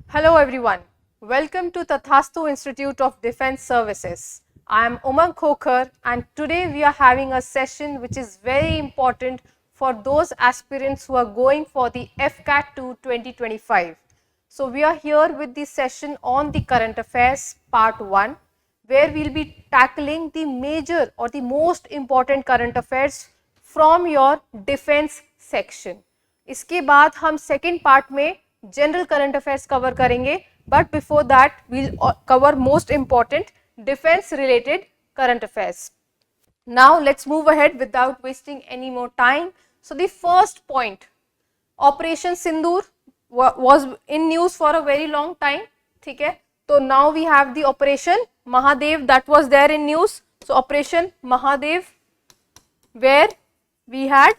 Hello everyone, welcome to Tathastu Institute of Defence Services. I am Umang Khokar and today we are having a session which is very important for those aspirants who are going for the FCAT 2 2025. So we are here with the session on the current affairs part 1 where we will be tackling the major or the most important current affairs from your defense section. इसके बाद हम second part में general current affairs cover करेंगे, but before that we'll cover most important defence related current affairs. Now let's move ahead without wasting any more time. So the first point, operation Sindoor was in news for a very long time. ठीक है, तो now we have the operation Mahadev that was there in news. So operation Mahadev where we had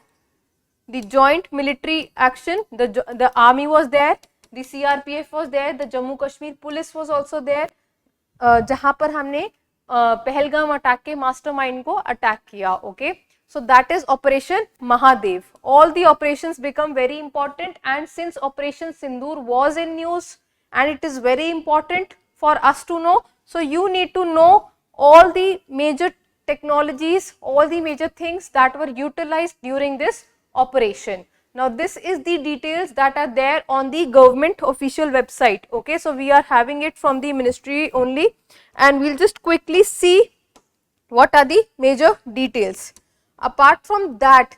the joint military action, the army was there, the CRPF was there, the Jammu Kashmir police was also there, जहाँ पर हमने Pahalgam attack के mastermind को attack किया. Okay, so that is operation Mahadev. All the operations become very important, and since operation Sindoor was in news and it is very important for us to know, so you need to know all the major technologies, all the major things that were utilized during this operation. Now this is the details that are there on the government official website. Okay, so we are having it from the ministry only and we'll just quickly see what are the major details. Apart from that,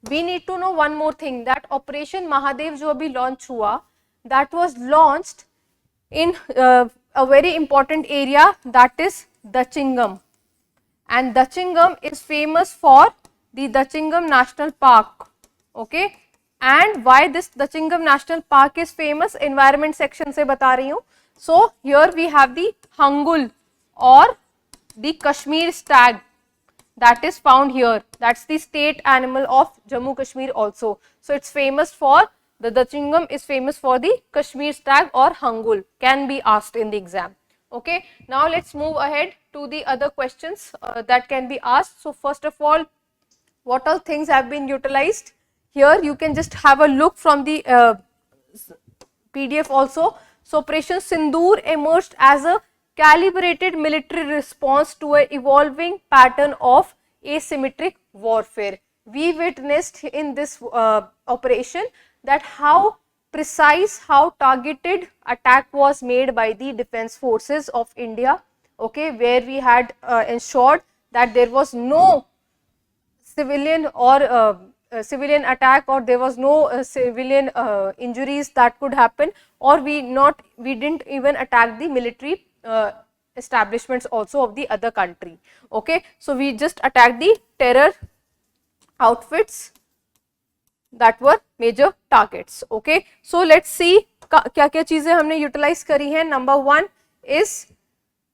we need to know one more thing, that operation Mahadev जो अभी launch हुआ, that was launched in a very important area, that is Dachingam, and Dachingam is famous for the Dachingam National Park. Okay, and why this Dachingam National Park is famous, environment section से बता रही हूँ. So here we have the hangul or the Kashmir stag that is found here. That's the state animal of Jammu Kashmir also. So it's famous for, the Dachingam is famous for the Kashmir stag or hangul, can be asked in the exam. Okay, now let's move ahead to the other questions that can be asked. So first of all, what all things have been utilized? Here you can just have a look from the PDF also. So Operation Sindoor emerged as a calibrated military response to an evolving pattern of asymmetric warfare. We witnessed in this operation that how precise, how targeted attack was made by the defense forces of India. Okay, where we had ensured that there was no civilian or civilian attack, or there was no civilian injuries that could happen, or we didn't even attack the military establishments also of the other country. Okay, so we just attacked the terror outfits that were major targets. Okay, so let's see क्या क्या चीजें हमने utilise करी हैं. Number 1 is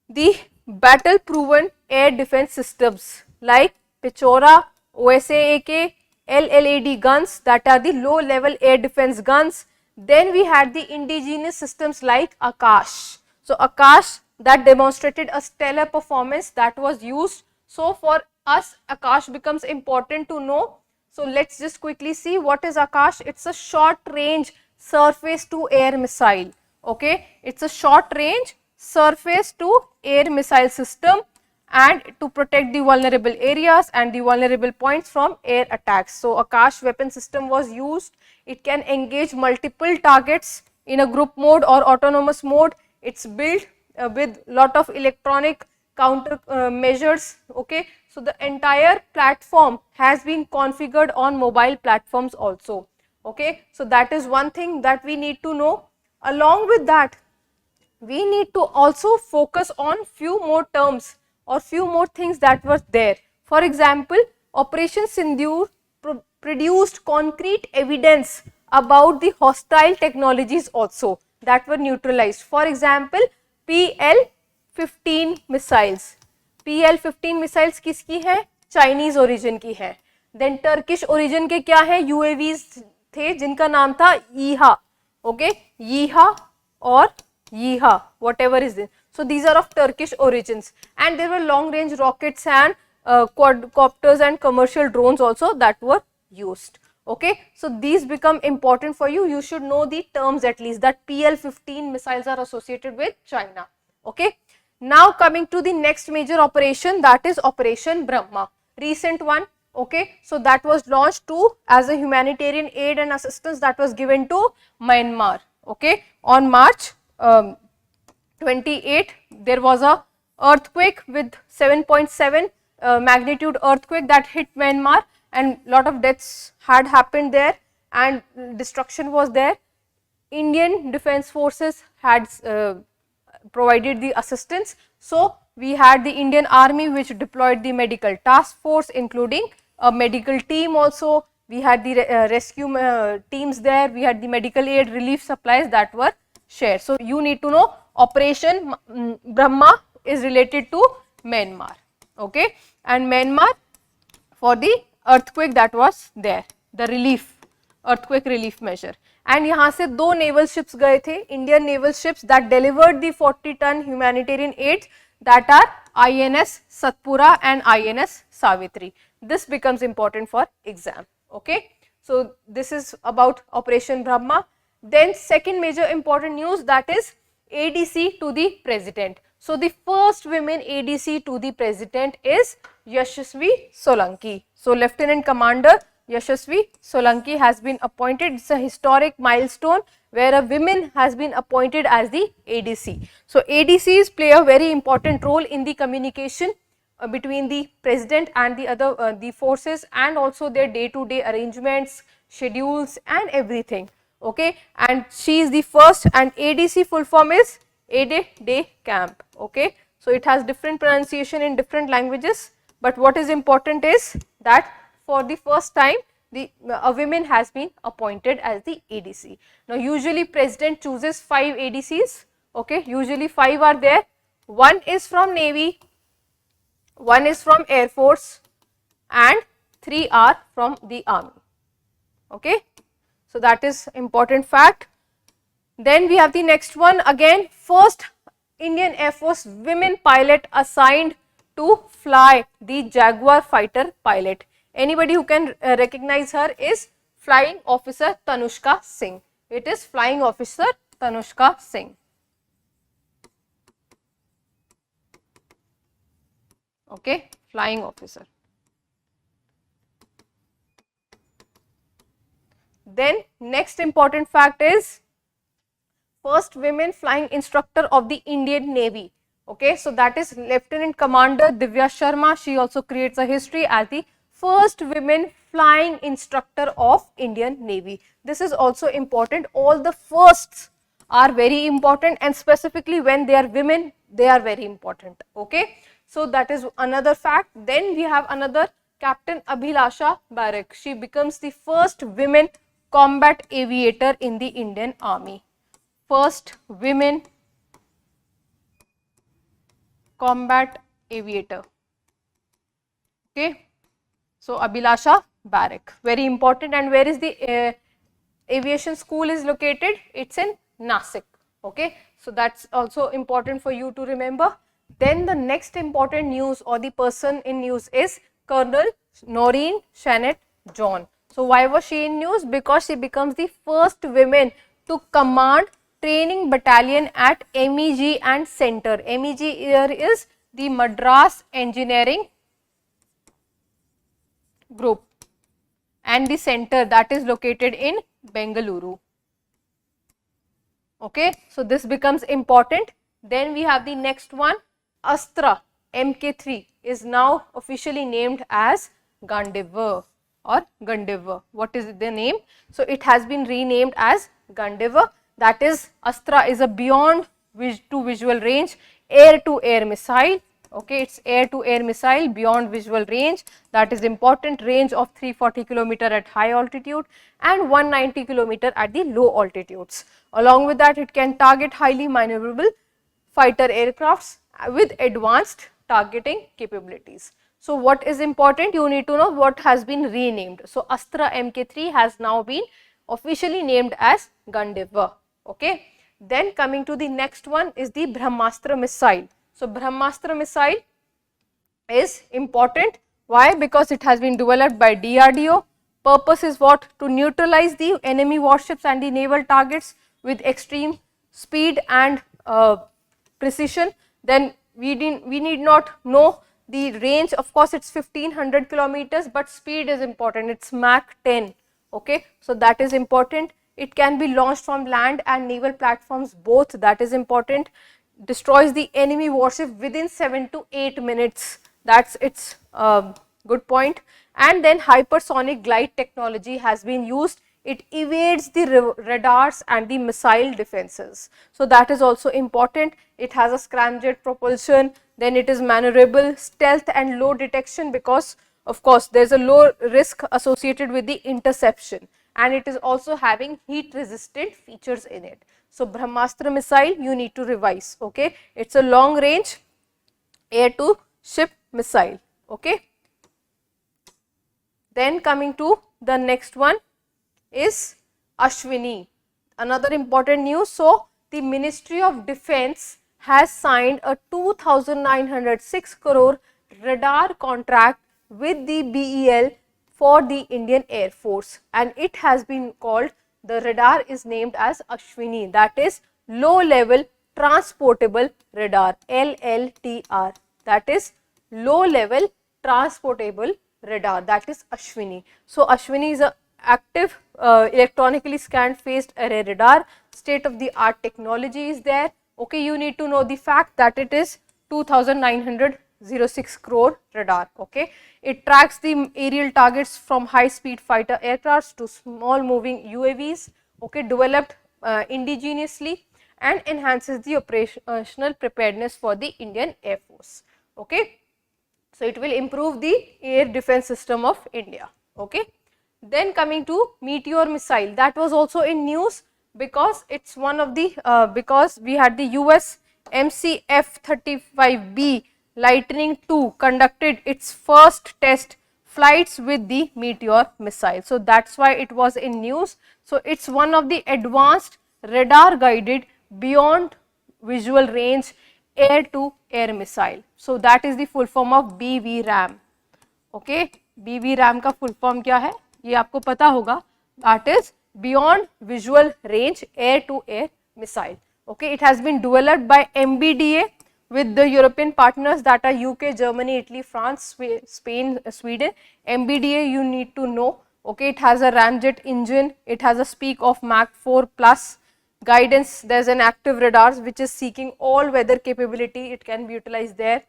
the battle proven air defense systems like Pichora, OSA-AK, LLAD guns, that are the low level air defense guns. Then we had the indigenous systems like Akash. So Akash, that demonstrated a stellar performance that was used. So for us Akash becomes important to know. So let's just quickly see what is Akash. It's a short range surface to air missile. Okay, it's a short range surface to air missile system, and to protect the vulnerable areas and the vulnerable points from air attacks. So Akash weapon system was used. It can engage multiple targets in a group mode or autonomous mode. It's built with lot of electronic counter measures. Okay, so the entire platform has been configured on mobile platforms also. Okay, so that is one thing that we need to know. Along with that, we need to also focus on few more terms or few more things that were there. For example, Operation Sindoor produced concrete evidence about the hostile technologies also that were neutralized. For example, PL-15 missiles. PL-15 missiles किसकी है? Chinese origin की है. Then Turkish origin के क्या है? UAVs थे जिनका नाम था Yeeha. Okay, Yeeha or Yeeha, whatever is this. So these are of Turkish origins, and there were long range rockets and quadcopters and commercial drones also that were used. Okay, so these become important for you. You should know the terms at least, that PL-15 missiles are associated with China. Okay, now coming to the next major operation, that is Operation Brahma, recent one. Okay, so that was launched to as a humanitarian aid and assistance that was given to Myanmar. Okay, on March 28 there was a earthquake with 7.7 magnitude earthquake that hit Myanmar, and lot of deaths had happened there and destruction was there. Indian defense forces had provided the assistance. So we had the Indian army which deployed the medical task force, including a medical team also. We had the rescue teams there, we had the medical aid relief supplies that were shared. So you need to know Operation Brahma is related to Myanmar, okay, and Myanmar for the earthquake that was there, the relief, earthquake relief measure. And यहाँ से दो naval ships गए थे, Indian naval ships that delivered the 40-ton humanitarian aid, that are INS Satpura and INS Savitri. This becomes important for exam. Okay, so this is about Operation Brahma. Then second major important news, that is ADC to the President. So the first women ADC to the President is Yashasvi Solanki. So Lieutenant Commander Yashasvi Solanki has been appointed. It's a historic milestone where a woman has been appointed as the ADC. So ADCs play a very important role in the communication between the president and the other the forces, and also their day-to-day arrangements, schedules and everything. Okay, and she is the first, and ADC full form is Aide de Camp. Okay, so it has different pronunciation in different languages, but what is important is that for the first time a woman has been appointed as the ADC. Now usually president chooses 5 ADCs. Okay, usually 5 are there. One is from Navy, one is from Air Force and 3 are from the Army. Okay, so that is important fact. Then we have the next one, again first Indian Air Force women pilot assigned to fly the Jaguar fighter pilot. Anybody who can recognize her is Flying Officer Tanushka Singh. It is Flying Officer Tanushka Singh. Okay, flying officer. Then next important fact is first women flying instructor of the Indian Navy. Okay, so that is Lieutenant Commander Divya Sharma. She also creates a history as the first women flying instructor of Indian Navy. This is also important. All the firsts are very important, and specifically when they are women, they are very important. Okay, so that is another fact. Then we have another, Captain Abhilasha Barak. She becomes the first women combat aviator in the Indian Army. First women combat aviator. Okay, so Abhilasha Barak, very important. And where is the aviation school is located? It's in Nasik. Okay, so that's also important for you to remember. Then the next important news, or the person in news, is Colonel Noreen Shannon John. So why was she in news? Because she becomes the first woman to command training battalion at MEG and Center. MEG here is the Madras Engineering Group, and the center that is located in Bengaluru. Okay, so this becomes important. Then we have the next one, Astra Mk3 is now officially named as Gandevar or Gandevar. What is the name? So it has been renamed as Gandevar. That is, Astra is a beyond to visual range air to air missile. Okay, it's air to air missile beyond visual range. That is important, range of 340 km at high altitude and 190 km at the low altitudes. Along with that, it can target highly maneuverable fighter aircrafts with advanced targeting capabilities. So what is important? You need to know what has been renamed. So Astra Mk3 has now been officially named as Gandevar. Okay. Then coming to the next one is the Brahmastra missile. So Brahmastra missile is important. Why? Because it has been developed by DRDO, purpose is what? To neutralize the enemy warships and the naval targets with extreme speed and precision. Then we need not know the range. Of course, it's 1500 kilometers, but speed is important. It's Mach 10. Okay, so that is important. It can be launched from land and naval platforms both. That is important. Destroys the enemy warship within 7 to 8 minutes. That's its good point. And then hypersonic glide technology has been used. It evades the radars and the missile defenses. So that is also important. It has a scramjet propulsion. Then it is maneuverable, stealth and low detection, because of course there is a low risk associated with the interception, and it is also having heat resistant features in it. So Brahmastra missile you need to revise. Okay, it's a long range air to ship missile. Okay. Then coming to the next one is Ashwini. Another important news. So the Ministry of Defence has signed a 2,906 crore radar contract with the BEL for the Indian Air Force, and it has been called, the radar is named as Ashwini, that is low level transportable radar, LLTR, that is low level transportable radar, that is Ashwini. So Ashwini is a active electronically scanned phased array radar. State of the art technology is there. Okay, you need to know the fact that it is 2,906 crore radar. Okay, it tracks the aerial targets from high speed fighter aircrafts to small moving UAVs. Okay, developed indigenously, and enhances the operational preparedness for the Indian Air Force. Okay, so it will improve the air defense system of India. Okay. Then coming to Meteor missile, that was also in news, because it's one of the because we had the US MCF-35B Lightning II conducted its first test flights with the Meteor missile. So that's why it was in news. So it's one of the advanced radar guided beyond visual range air to air missile. So that is the full form of BVRAM. Okay, BVRAM का full form क्या है ये आपको पता होगा, that is beyond visual range air to air missile. Okay, it has been developed by MBDA with the European partners, that are UK, Germany, Italy, France, Spain, Sweden. MBDA you need to know. Okay, it has a ramjet engine, it has a speed of Mach 4 plus. Guidance, there is an active radars which is seeking all weather capability, it can be utilized there,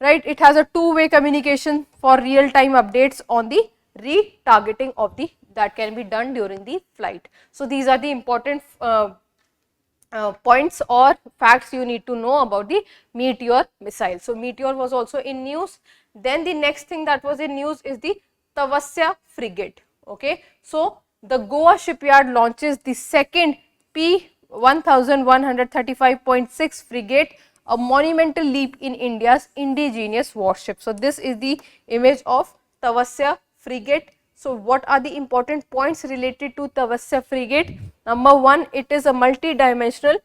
right. It has a two-way communication for real time updates on the retargeting of the, that can be done during the flight. So these are the important points or facts you need to know about the Meteor missile. So Meteor was also in news. Then the next thing that was in news is the Tavasya frigate. Okay, so the Goa shipyard launches the second P1135.6 frigate, a monumental leap in India's indigenous warship. So this is the image of Tavasya frigate. So what are the important points related to Tavasya frigate? Number one, it is a multi-dimensional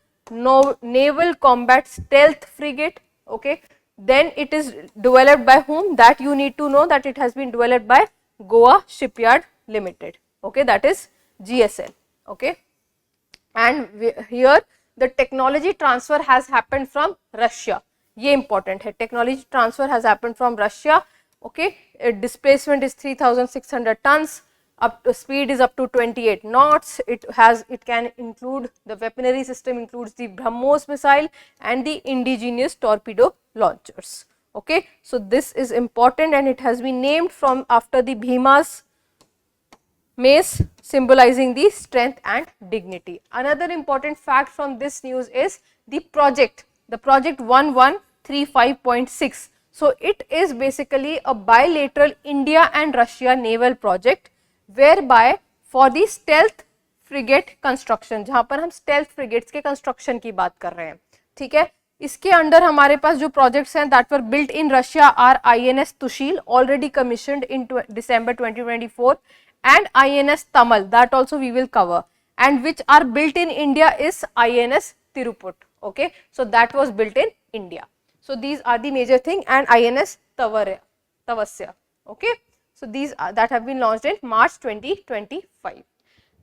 naval combat stealth frigate. Okay, then it is developed by whom? That you need to know, that it has been developed by Goa Shipyard Limited. Okay, that is GSL. Okay. And here the technology transfer has happened from Russia. ये important है, technology transfer has happened from Russia. Okay, displacement is 3,600 tons. Up to speed is up to 28 knots. It can include the weaponry system, includes the BrahMos missile and the indigenous torpedo launchers. Okay, so this is important, and it has been named from after the Bhima's mace, symbolizing the strength and dignity. Another important fact from this news is the project 1135.6. So it is basically a bilateral India and Russia naval project, whereby for the stealth frigate construction, जहाँ पर हम stealth frigates के construction की बात कर रहे हैं, ठीक है. इसके अंडर हमारे पास जो projects हैं that were built in Russia are INS Tushil, already commissioned in December 2024, and INS Tamal, that also we will cover, and which are built in India is INS Tiruput. Okay, so that was built in India. So these are the major thing, and INS Tavasya. Okay, So these that have been launched in March 2025.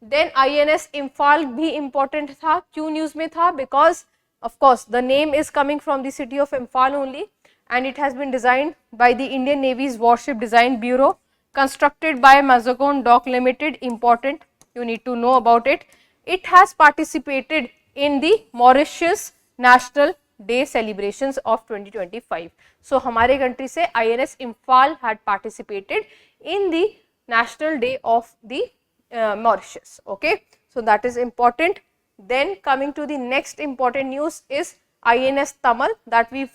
Then INS Imphal भी important था, क्यों news में था? Because of course the name is coming from the city of Imphal only, and it has been designed by the Indian Navy's Warship Design Bureau, constructed by Mazagon Dock Limited. Important, you need to know about it. It has participated in the Mauritius National Day celebrations of 2025. So हमारे country से INS Imphal had participated in the National Day of the Mauritius. Okay, so that is important. Then coming to the next important news is INS Tamal that we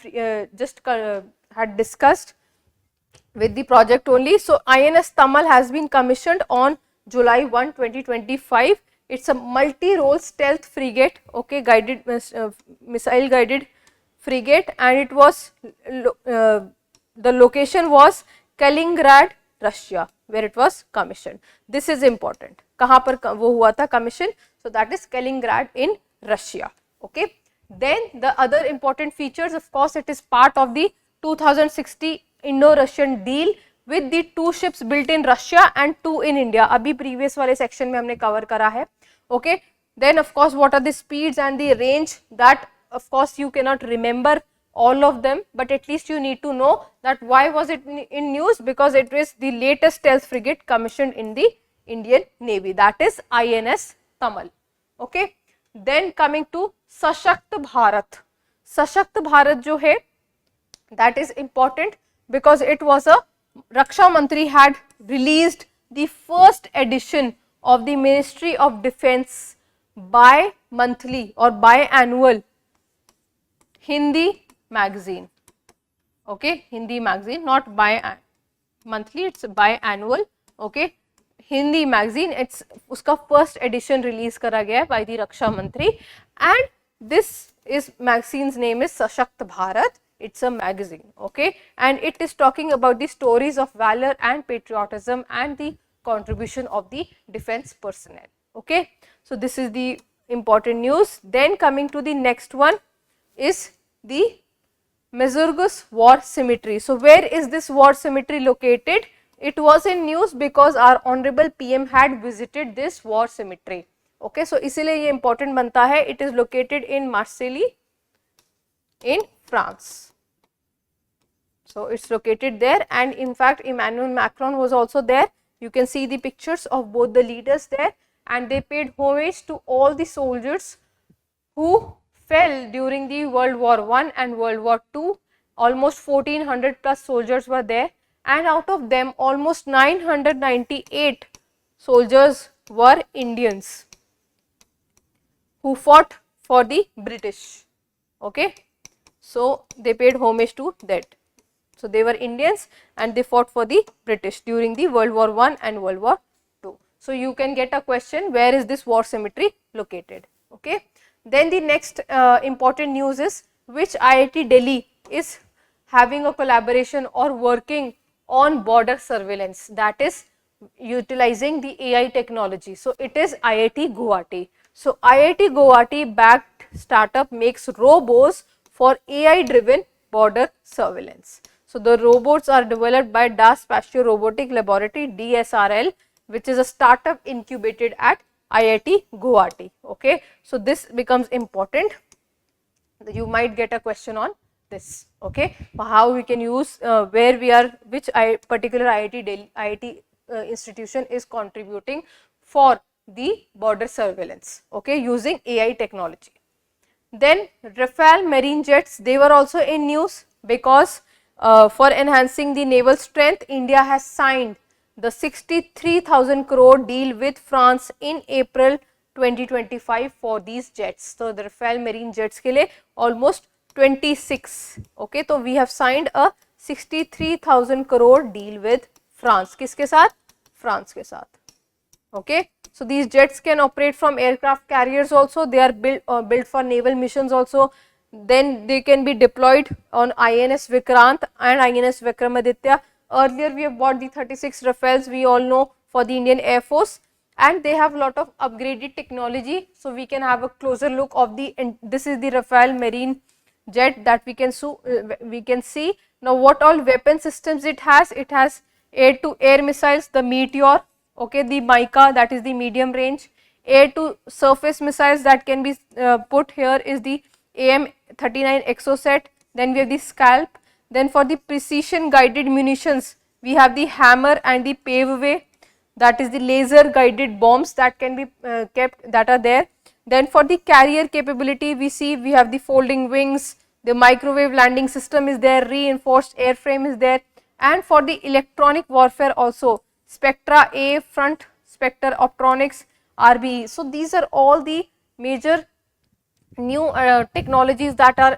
just had discussed with the project only. So INS Tamal has been commissioned on July 1, 2025. It's a multi-role stealth frigate, okay, guided missile guided frigate, and it was the location was Kaliningrad, Russia, where it was commissioned. This is important. कहाँ पर वो हुआ था commission? So that is Kaliningrad in Russia. Okay. Then the other important features, of course, it is part of the 2060 Indo-Russian deal with the 2 ships built in Russia and 2 in India. अभी previous वाले section में हमने cover करा है. Okay. Then of course, what are the speeds and the range? That of course you cannot remember all of them, but at least you need to know that why was it in news, because it is the latest stealth frigate commissioned in the Indian Navy, that is INS Tamal. Okay. Then coming to Sashakt Bharat. Sashakt Bharat जो है, that is important because it was a Raksha Mantri had released the first edition of the Ministry of Defence bi-monthly or biannual Hindi magazine. Okay, Hindi magazine, not bi-monthly, it's biannual. Okay, Hindi magazine, it's uska first edition release करा गया है by the Raksha Mantri, and this is magazine's name is Sashakt Bharat. It's a magazine, okay, and it is talking about the stories of valor and patriotism and the contribution of the defense personnel. Okay, so this is the important news. Then coming to the next one is the Mazurgus War Cemetery. So where is this war cemetery located? It was in news because our honorable PM had visited this war cemetery. Okay, so इसीलिए ये important बनता है. It is located in Marseille in France. So it's located there, and in fact Emmanuel Macron was also there. You can see the pictures of both the leaders there, and they paid homage to all the soldiers who fell during the World War I and World War II. Almost 1400 plus soldiers were there, and out of them almost 998 soldiers were Indians who fought for the British. Okay, so they paid homage to that. So they were Indians and they fought for the British during the World War I and World War II. So you can get a question, where is this war cemetery located? Okay. Then the next important news is which IIT Delhi is having a collaboration or working on border surveillance, that is utilizing the AI technology. So it is IIT Guwahati. So IIT Guwahati backed startup makes robots for AI driven border surveillance. So the robots are developed by Das Spatio Robotic Laboratory DSRL, which is a startup incubated at IIT Guwahati. Okay, so this becomes important. You might get a question on this. Okay, how we can use where we are, which particular IIT Delhi, IIT institution is contributing for the border surveillance. Okay, using AI technology. Then Rafale marine jets, they were also in news because for enhancing the naval strength, India has signed the 63,000 crore deal with France in April 2025 for these jets. So the Rafale marine jets के लिए almost 26. Okay, so we have signed a 63,000 crore deal with France. किसके साथ? France के साथ. Okay, so these jets can operate from aircraft carriers also. They are built for naval missions also. Then they can be deployed on INS Vikrant and INS Vikramaditya. Earlier we have bought the 36 Rafales, we all know, for the Indian Air Force, and they have a lot of upgraded technology. So we can have a closer look of the, and this is the Rafale marine jet that we can see. Now what all weapon systems it has? It has Air to air missiles, the Meteor, okay, the Mica, that is the medium range. Air to surface missiles that can be put here is the AIM-39 Exocet, then we have the Scalp. Then for the precision guided munitions, we have the Hammer and the Paveway, that is the laser guided bombs that can be kept, that are there. Then for the carrier capability, we see we have the folding wings, the microwave landing system is there, reinforced airframe is there, and for the electronic warfare also, Spectra A, Front Spectre Optronics, RBE. So these are all the major new technologies that are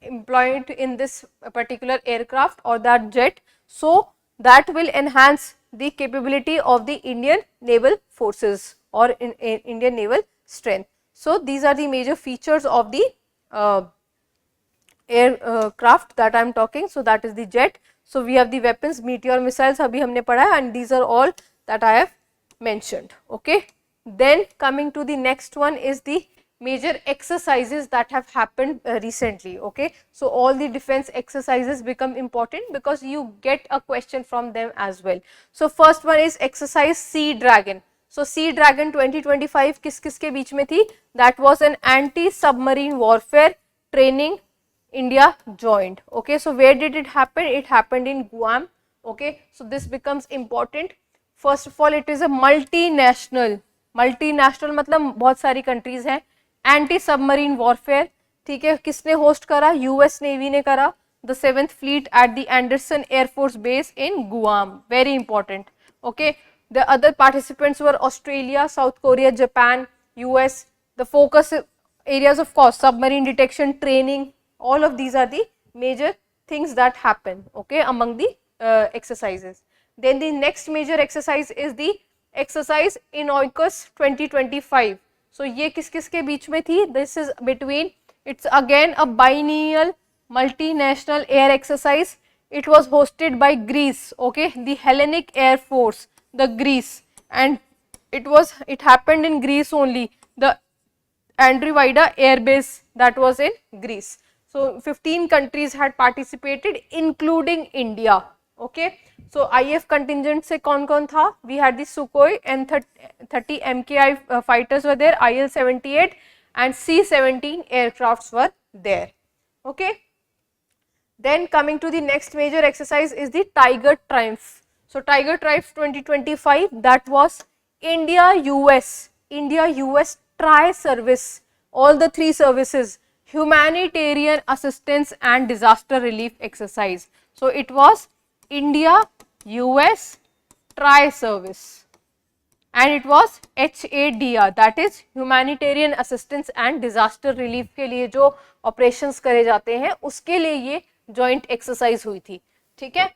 employed in this particular aircraft or that jet. So that will enhance the capability of the Indian naval forces or in Indian naval strength. So these are the major features of the aircraft that I am talking. So that is the jet. So we have the weapons, Meteor missiles abhi humne padha, and these are all that I have mentioned. Okay. Then coming to the next one is the major exercises that have happened recently. Okay. So all the defense exercises become important because you get a question from them as well. So first one is exercise Sea Dragon. So Sea Dragon 2025 किस किस के बीच में थी? That was an anti-submarine warfare training India joined. Okay, so where did it happen? It happened in Guam. Okay, so this becomes important. First of all, it is a multinational मतलब बहुत सारी countries हैं. Anti submarine warfare, ठीक है, किसने host करा? US navy ने करा. The 7th fleet at the Anderson air force base in Guam, very important. Okay, the other participants were Australia, south Korea, Japan, US. The focus areas of course submarine detection, training, all of these are the major things that happen, okay, among the exercises. Then the next major exercise is the exercise INOICUS 2025. So ये किस किस के बीच में थी? This is between, it's again a biennial multinational air exercise. It was hosted by Greece, okay, the Hellenic Air Force, the Greece, and it happened in Greece only, the Andrivida Air Base, that was in Greece. So 15 countries had participated including India. Okay, so IF contingent से कौन कौन था? We had the Sukhoi N30 MKI fighters were there, IL-78 and C-17 aircrafts were there. Okay, then coming to the next major exercise is the Tiger Triumph. So Tiger Triumph 2025, that was India-US tri-service, all the three services, humanitarian assistance and disaster relief exercise. So it was India-US tri-service and it was HADR, that is humanitarian assistance and disaster relief के लिए जो operations करे जाते हैं उसके लिए ये joint exercise हुई थी, ठीक है,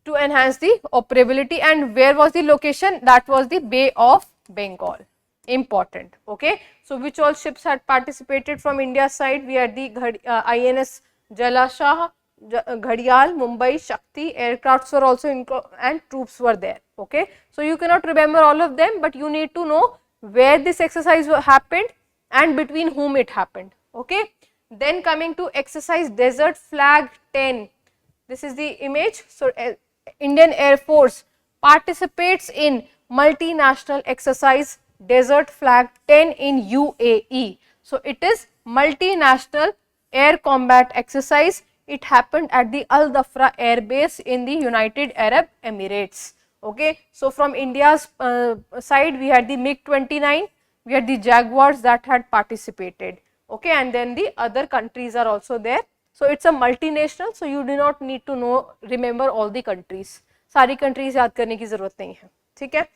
to enhance the operability. And where was the location? That was the Bay of Bengal. Important. Okay, so which all ships had participated from India side? We had the INS Jalashaw, Ghadial, Mumbai, Shakti. Aircrafts were also and troops were there. Okay, so you cannot remember all of them, but you need to know where this exercise happened and between whom it happened. Okay, then coming to exercise Desert Flag 10. This is the image. So Indian Air Force participates in multinational exercise Desert Flag 10 in UAE. So it is multinational air combat exercise. It happened at the Al Dhafra Air Base in the United Arab Emirates. Okay, so from India's side we had the MiG-29, we had the Jaguars that had participated. Okay, and then the other countries are also there. So it's a multinational, so you do not need to remember all the countries. सारी countries याद करने की जरूरत नहीं है, ठीक है,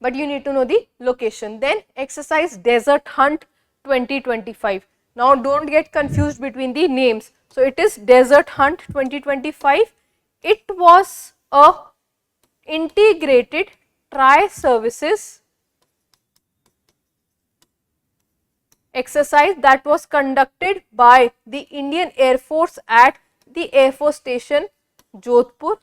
but you need to know the location. Then exercise Desert Hunt 2025. Now don't get confused between the names. So it is Desert Hunt 2025. It was a integrated tri-services exercise that was conducted by the Indian Air Force at the Air Force Station Jodhpur.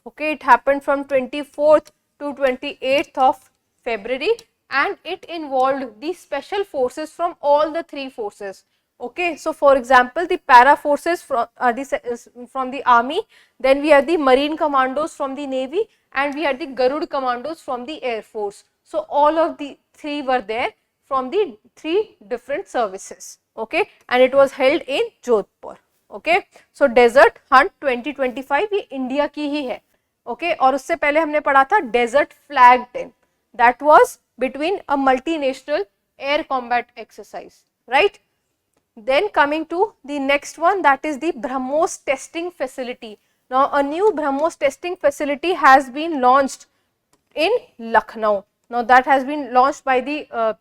Okay, it happened from 24th to 28th of February and it involved the special forces from all the three forces. Okay, so for example, the para forces from the army, then we had the marine commandos from the navy, and we had the Garud commandos from the air force. So all of the three were there from the three different services. Okay, and it was held in Jodhpur. Okay, so desert hunt 2025 ये India की ही है. Okay, और उससे पहले हमने पढ़ा था desert flag 10, that was between a multinational air combat exercise, right? Then coming to the next one, that is the BrahMos testing facility. Now a new BrahMos testing facility has been launched in Lucknow. Now that has been launched by the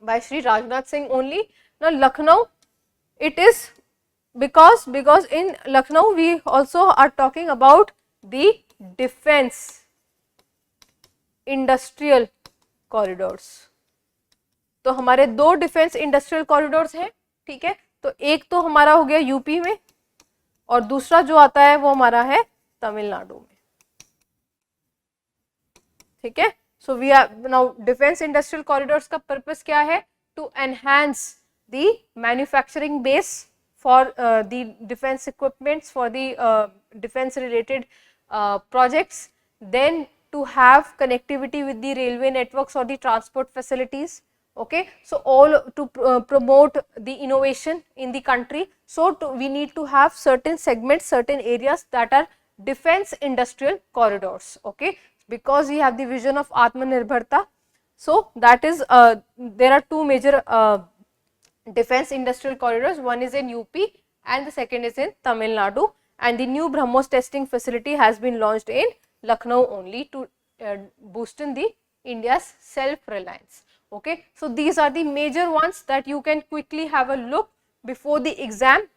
by Shri Rajnath Singh only. Now Lucknow, it is because in Lucknow we also are talking about the defense industrial corridors. तो हमारे दो defence industrial corridors हैं, ठीक है. तो एक तो हमारा हो गया यूपी में और दूसरा जो आता है वो हमारा है तमिलनाडु में, ठीक है. So we are now defence industrial corridors का पर्पस क्या है? To enhance the manufacturing base for the defence equipments, for the defence related projects, then to have connectivity with the railway networks or the transport facilities. Okay, so all to promote the innovation in the country. So we need to have certain segments, certain areas that are defense industrial corridors. Okay, because we have the vision of Atmanirbharta. So that is there are two major defense industrial corridors. One is in UP and the second is in Tamil Nadu. And the new BrahMos testing facility has been launched in Lucknow only to boost in the India's self-reliance. Okay, so these are the major ones that you can quickly have a look before the exam.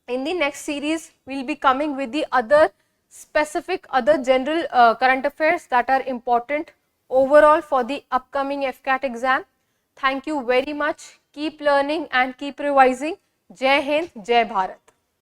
In the next series, we will be coming with the other specific, other general current affairs that are important overall for the upcoming FCAT exam. Thank you very much. Keep learning and keep revising. Jai Hind, Jai Bharat.